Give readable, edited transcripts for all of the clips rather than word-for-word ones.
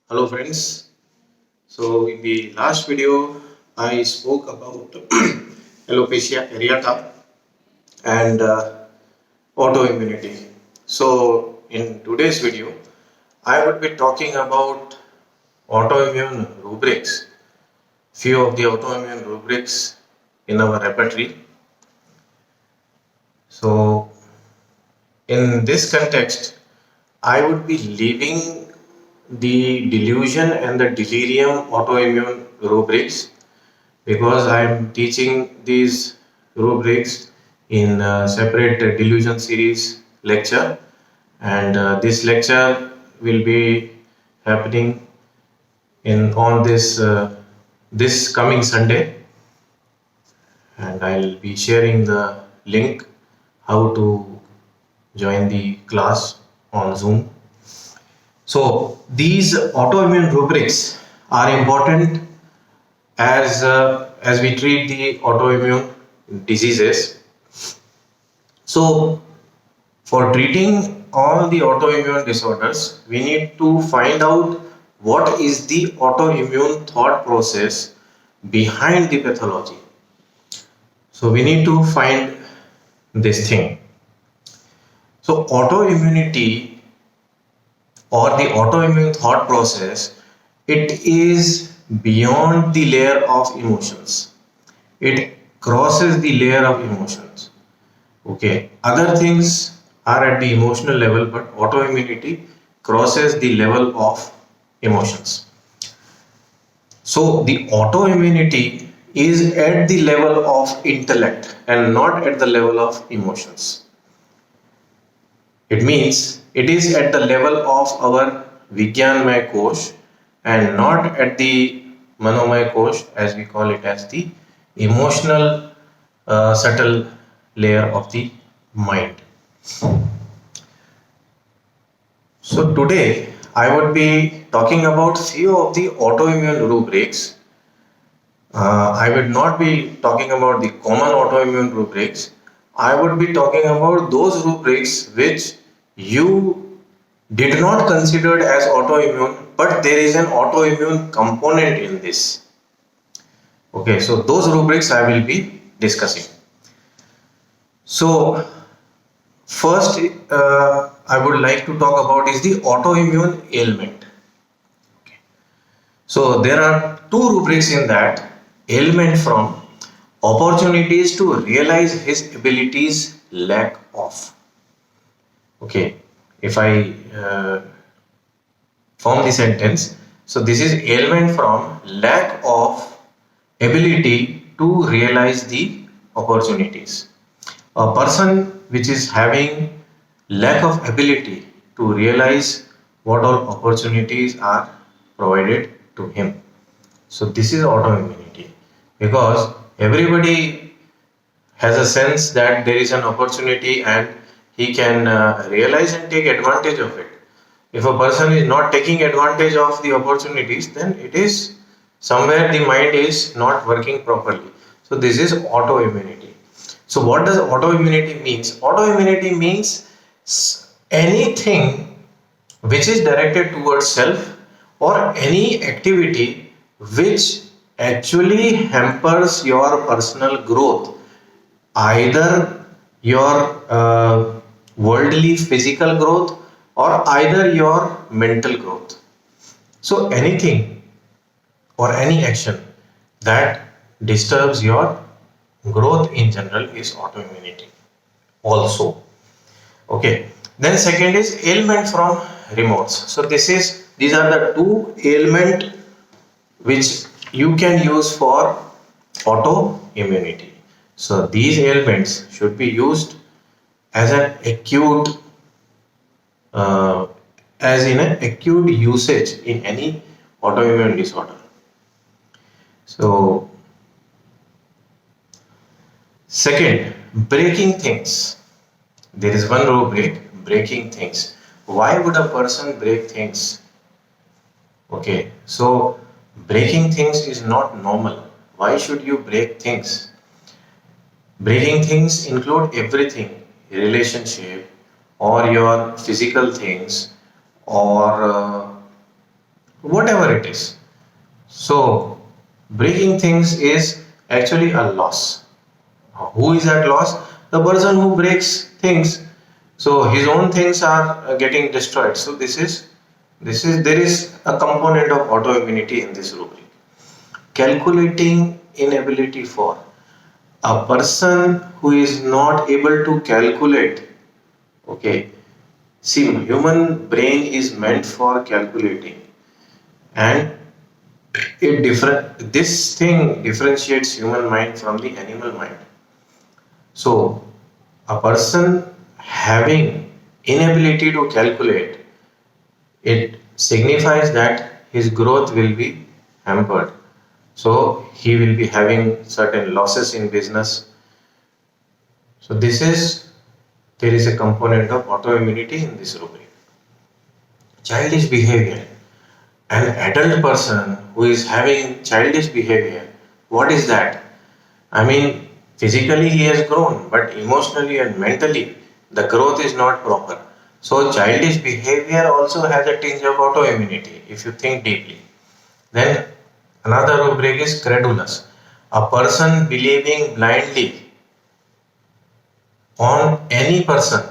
Hello friends. So in the last video I spoke about alopecia areata and autoimmunity. So in today's video I would be talking about autoimmune rubrics, few of the autoimmune rubrics in our repertoire. So in this context I would be leaving the delusion and the delirium autoimmune rubrics because I'm teaching these rubrics in a separate delusion series lecture, and this lecture will be happening in on this coming Sunday, and I'll be sharing the link how to join the class on Zoom. So these autoimmune rubrics are important as we treat the autoimmune diseases. So for treating all the autoimmune disorders, we need to find out what is the autoimmune thought process behind the pathology. So we need to find this thing. So autoimmunity or the autoimmune thought process, it is beyond the layer of emotions. It crosses the layer of emotions. Okay, other things are at the emotional level, but autoimmunity crosses the level of emotions. So the autoimmunity is at the level of intellect and not at the level of emotions. It means it is at the level of our Vigyanmay Kosh and not at the Manomay Kosh, as we call it, as the emotional subtle layer of the mind. So today I would be talking about few of the autoimmune rubrics. I would not be talking about the common autoimmune rubrics. I would be talking about those rubrics which you did not consider as autoimmune, but there is an autoimmune component in this. Okay, so those rubrics I will be discussing. So first, I would like to talk about is the autoimmune ailment. Okay. So there are two rubrics in that: ailment from opportunities to realize his abilities lack of. Okay, if I form the sentence, so this is ailment from lack of ability to realize the opportunities. A person which is having lack of ability to realize what all opportunities are provided to him. So this is autoimmunity because everybody has a sense that there is an opportunity and he can realize and take advantage of it. If a person is not taking advantage of the opportunities, then it is somewhere the mind is not working properly. So this is autoimmunity. So what does autoimmunity means? Autoimmunity means anything which is directed towards self or any activity which actually hampers your personal growth, either your worldly physical growth or either your mental growth. So anything or any action that disturbs your growth in general is autoimmunity also. Okay, then second is ailment from remorse. So these are the two ailment which you can use for autoimmunity. So these ailments should be used as an acute uh, as in an acute usage in any autoimmune disorder. So second, breaking things. There is one rubric, breaking things. Why would a person break things? Okay, so breaking things is not normal. Why should you break things? Breaking things include everything, relationship or your physical things or whatever it is. So breaking things is actually a loss. Who is at loss? The person who breaks things. So his own things are getting destroyed. So this is there is a component of autoimmunity in this rubric. Calculating inability for a person who is not able to calculate. Okay, see, human brain is meant for calculating, and this thing differentiates human mind from the animal mind. So a person having inability to calculate, it signifies that his growth will be hampered. So he will be having certain losses in business. So there is a component of autoimmunity in this rubric. Childish behavior. An adult person who is having childish behavior, what is that? I mean, physically he has grown, but emotionally and mentally the growth is not proper. So childish behavior also has a tinge of autoimmunity if you think deeply. Then another rubric is credulous. A person believing blindly on any person,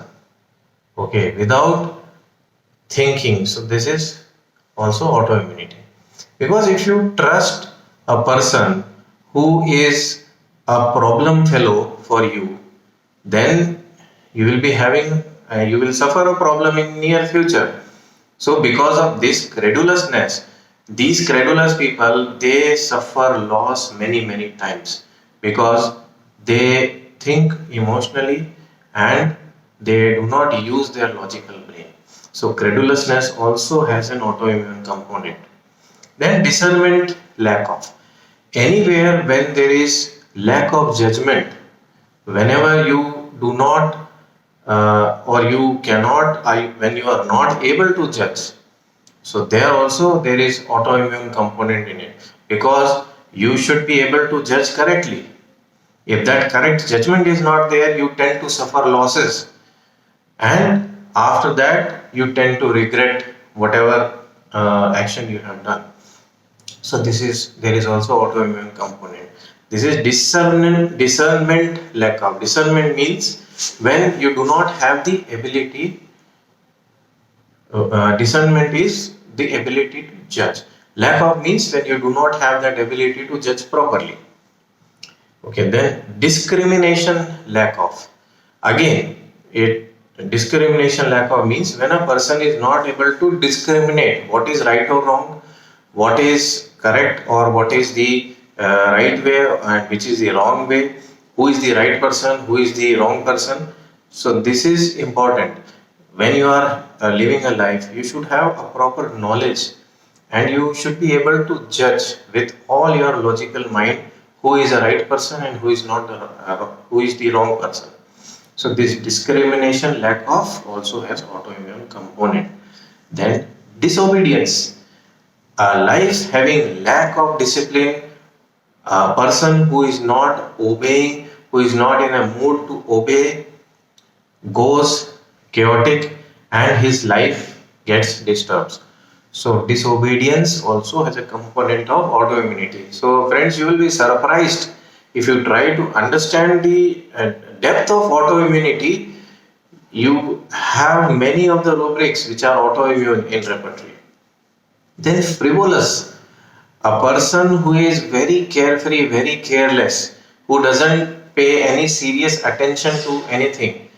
okay, without thinking. So this is also autoimmunity. Because if you trust a person who is a problem fellow for you, then you will suffer a problem in near future. So because of this credulousness, these credulous people, they suffer loss many times because they think emotionally and they do not use their logical brain. So credulousness also has an autoimmune component. Then discernment lack of. Anywhere when there is lack of judgment, whenever you do not or you cannot, when you are not able to judge, so there is autoimmune component in it because you should be able to judge correctly. If that correct judgment is not there, you tend to suffer losses, and after that you tend to regret whatever action you have done. So there is also autoimmune component. This is discernment lack of. Discernment means when you do not have the ability. Discernment is the ability to judge. Lack of means when you do not have that ability to judge properly. Okay, then discrimination lack of. Again, it discrimination lack of means when a person is not able to discriminate what is right or wrong, what is correct or what is the right way and which is the wrong way, who is the right person, who is the wrong person. So this is important. When you are living a life, you should have a proper knowledge and you should be able to judge with all your logical mind who is a right person and who is not who is the wrong person. So this discrimination lack of also has autoimmune component. Then disobedience. A life having lack of discipline, a person who is not obeying, who is not in a mood to obey, goes chaotic and his life gets disturbed. So disobedience also has a component of autoimmunity. So friends, you will be surprised if you try to understand the depth of autoimmunity. You have many of the rubrics which are autoimmune in repertory. Then frivolous, a person who is very carefree, very careless, who doesn't pay any serious attention to anything,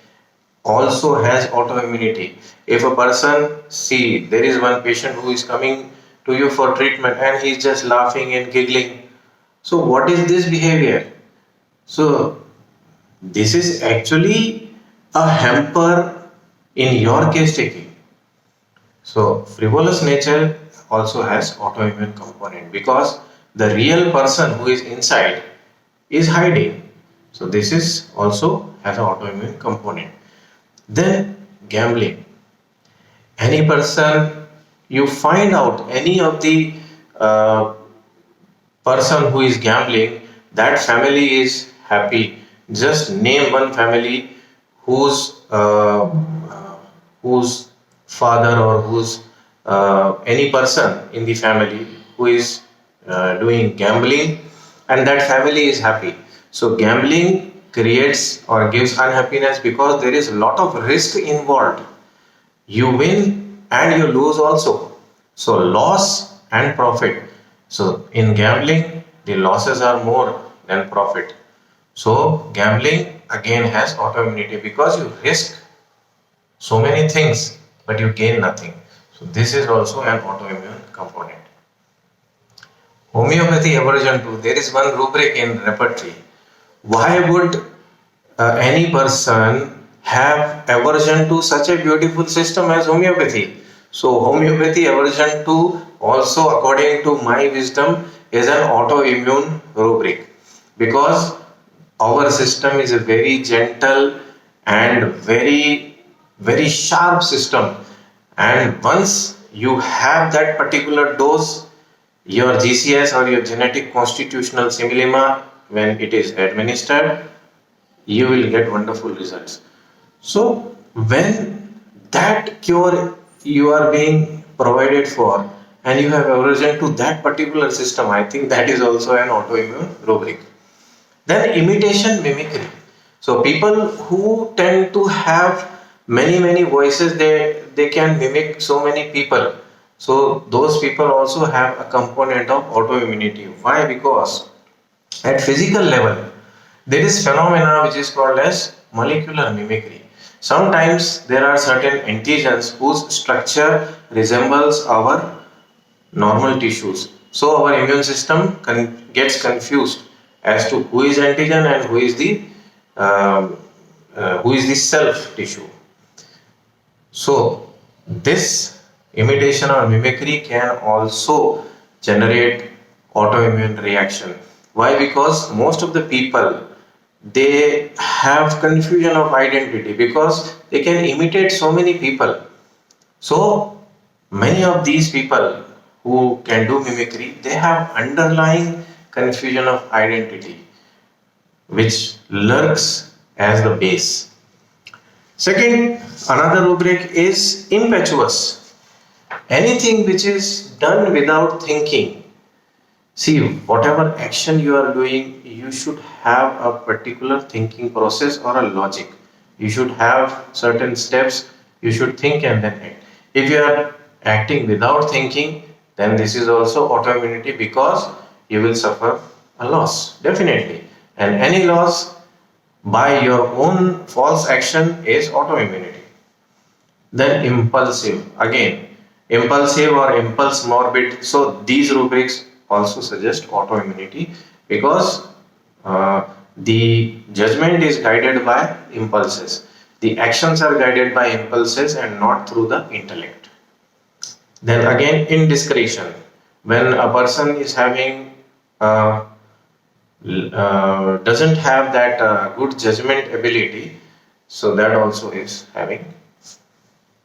also has autoimmunity. If a person, see, there is one patient who is coming to you for treatment and he is just laughing and giggling. So what is this behavior? So this is actually a hamper in your case taking. So frivolous nature also has autoimmune component because the real person who is inside is hiding. So this is also has an autoimmune component. Then gambling. Any person, you find out any of the uh, person who is gambling, that family is happy. Just name one family whose father or whose any person in the family who is doing gambling, and that family is happy. So gambling creates or gives unhappiness because there is a lot of risk involved. You win and you lose also. So loss and profit. So in gambling, the losses are more than profit. So gambling again has autoimmunity because you risk so many things but you gain nothing. So this is also an autoimmune component. Homeopathy aversion to, there is one rubric in repertory. Why would any person have aversion to such a beautiful system as homeopathy? So homeopathy aversion to also, according to my wisdom, is an autoimmune rubric, because our system is a very gentle and very sharp system, and once you have that particular dose, your GCS or your genetic constitutional similima, when it is administered, you will get wonderful results. So when that cure you are being provided for and you have aversion to that particular system, I think that is also an autoimmune rubric. Then imitation mimicry. So people who tend to have many voices, they can mimic so many people. So those people also have a component of autoimmunity. Why? Because at physical level, there is phenomena which is called as molecular mimicry. Sometimes there are certain antigens whose structure resembles our normal tissues. So our immune system gets confused as to who is antigen and um, who is the self tissue. So this imitation or mimicry can also generate autoimmune reaction. Why? Because most of the people, they have confusion of identity because they can imitate so many people. So many of these people who can do mimicry, they have underlying confusion of identity which lurks as the base. Second, another rubric is impetuous. Anything which is done without thinking. See, whatever action you are doing, you should have a particular thinking process or a logic. You should have certain steps, you should think and then act. If you are acting without thinking, then this is also autoimmunity because you will suffer a loss, definitely. And any loss by your own false action is autoimmunity. Then impulsive, again, impulsive or impulse morbid. So these rubrics also suggest autoimmunity because the judgment is guided by impulses. The actions are guided by impulses and not through the intellect. Then again, indiscretion. When a person is having doesn't have that good judgment ability, so that also is having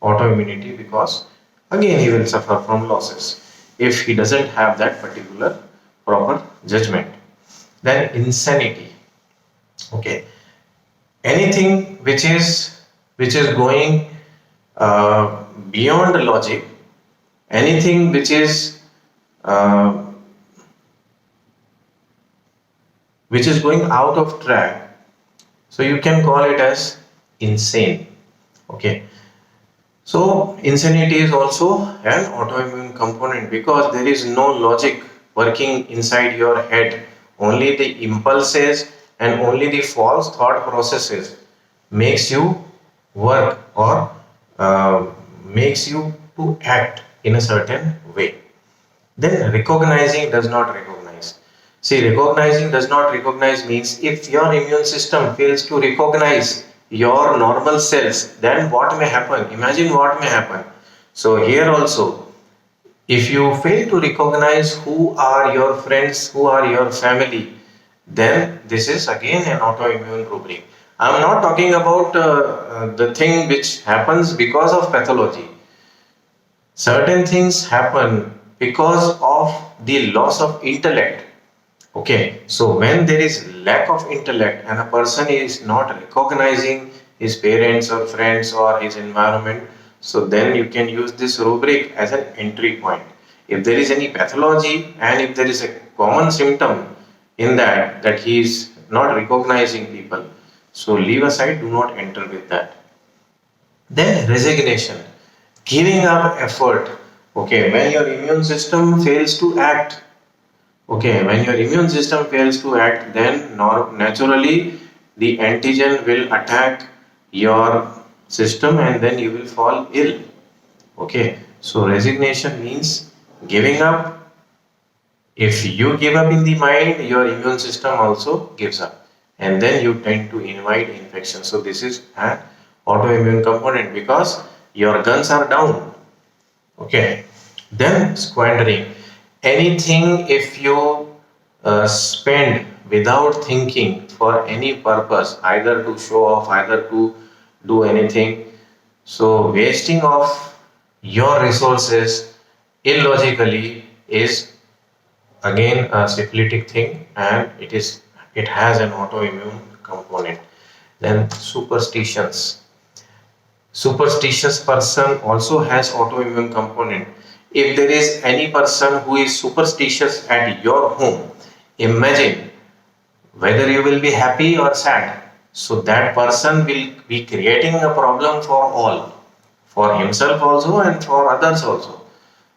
autoimmunity because again he will suffer from losses if he doesn't have that particular proper judgment. Then insanity. Okay, anything which is going beyond logic, anything uh, which is going out of track, so you can call it as insane. Okay, so insanity is also an autoimmune component because there is no logic working inside your head. Only the impulses and only the false thought processes makes you work or makes you to act in a certain way. Then recognizing does not recognize. See, recognizing does not recognize means if your immune system fails to recognize your normal cells, then what may happen? Imagine what may happen. So here also, if you fail to recognize who are your friends, who are your family, then this is again an autoimmune rubric. I am not talking about the thing which happens because of pathology. Certain things happen because of the loss of intellect. Okay, so when there is lack of intellect and a person is not recognizing his parents or friends or his environment, So then you can use this rubric as an entry point. If there is any pathology and if there is a common symptom in that he is not recognizing people, so leave aside, do not enter with that. Then resignation, giving up effort. Okay, when your immune system fails to act, okay, when your immune system fails to act, then naturally the antigen will attack your system and then you will fall ill. Okay, so resignation means giving up. If you give up in the mind, your immune system also gives up, and then you tend to invite infection. So this is an autoimmune component because your guns are down. Okay, then squandering. Anything if you spend without thinking for any purpose, either to show off, either to do anything, so wasting of your resources illogically is again a syphilitic thing, and it has an autoimmune component. Then superstitions. Superstitious person also has autoimmune component. If there is any person who is superstitious at your home, imagine whether you will be happy or sad. So that person will be creating a problem for all, for himself also and for others also.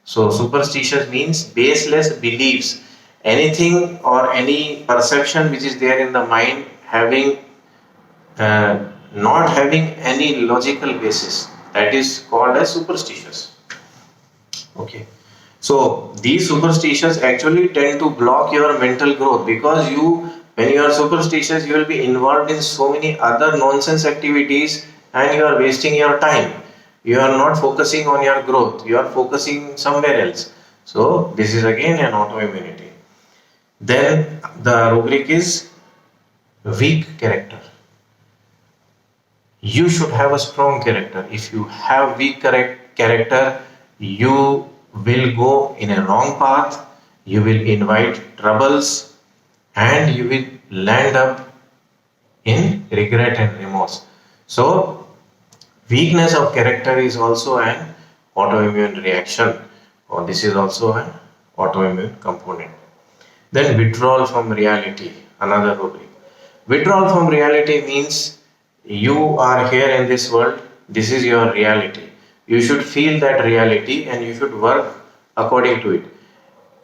So superstitious means baseless beliefs, anything or any perception which is there in the mind having not having any logical basis, that is called as superstitious. Okay, so these superstitions actually tend to block your mental growth because when you are superstitious, you will be involved in so many other nonsense activities and you are wasting your time. You are not focusing on your growth, you are focusing somewhere else. So this is again an autoimmunity. Then the rubric is weak character. You should have a strong character. If you have weak character, you will go in a wrong path, you will invite troubles, and you will land up in regret and remorse. So weakness of character is also an autoimmune reaction, or this is also an autoimmune component. Then withdrawal from reality, another rubric. Withdrawal from reality means you are here in this world, this is your reality. You should feel that reality and you should work according to it.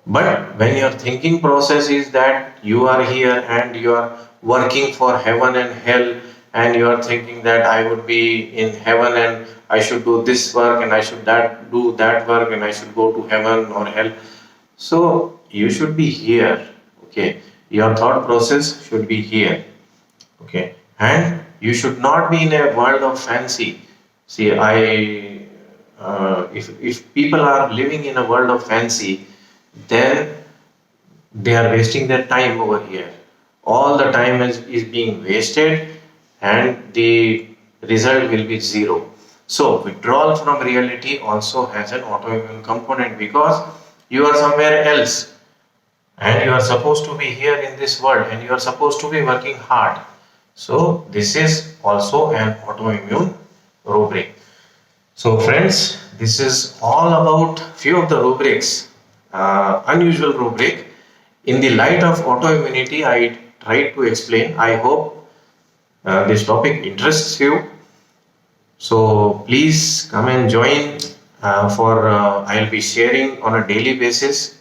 But when your thinking process is that you are here and you are working for heaven and hell, and you are thinking that I would be in heaven and I should do this work and I should do that work and I should go to heaven or hell. So you should be here. Okay, your thought process should be here. Okay, and you should not be in a world of fancy. See, if people are living in a world of fancy, then they are wasting their time over here. All the time is being wasted and the result will be zero. So withdrawal from reality also has an autoimmune component because you are somewhere else and you are supposed to be here in this world and you are supposed to be working hard. So this is also an autoimmune rubric. So friends, this is all about few of the rubrics, unusual rubric. In the light of autoimmunity, I tried to explain. I hope this topic interests you. So please come and join I'll be sharing on a daily basis.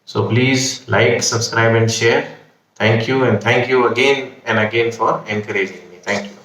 So please like, subscribe and share. Thank you, and thank you again and again for encouraging me. Thank you.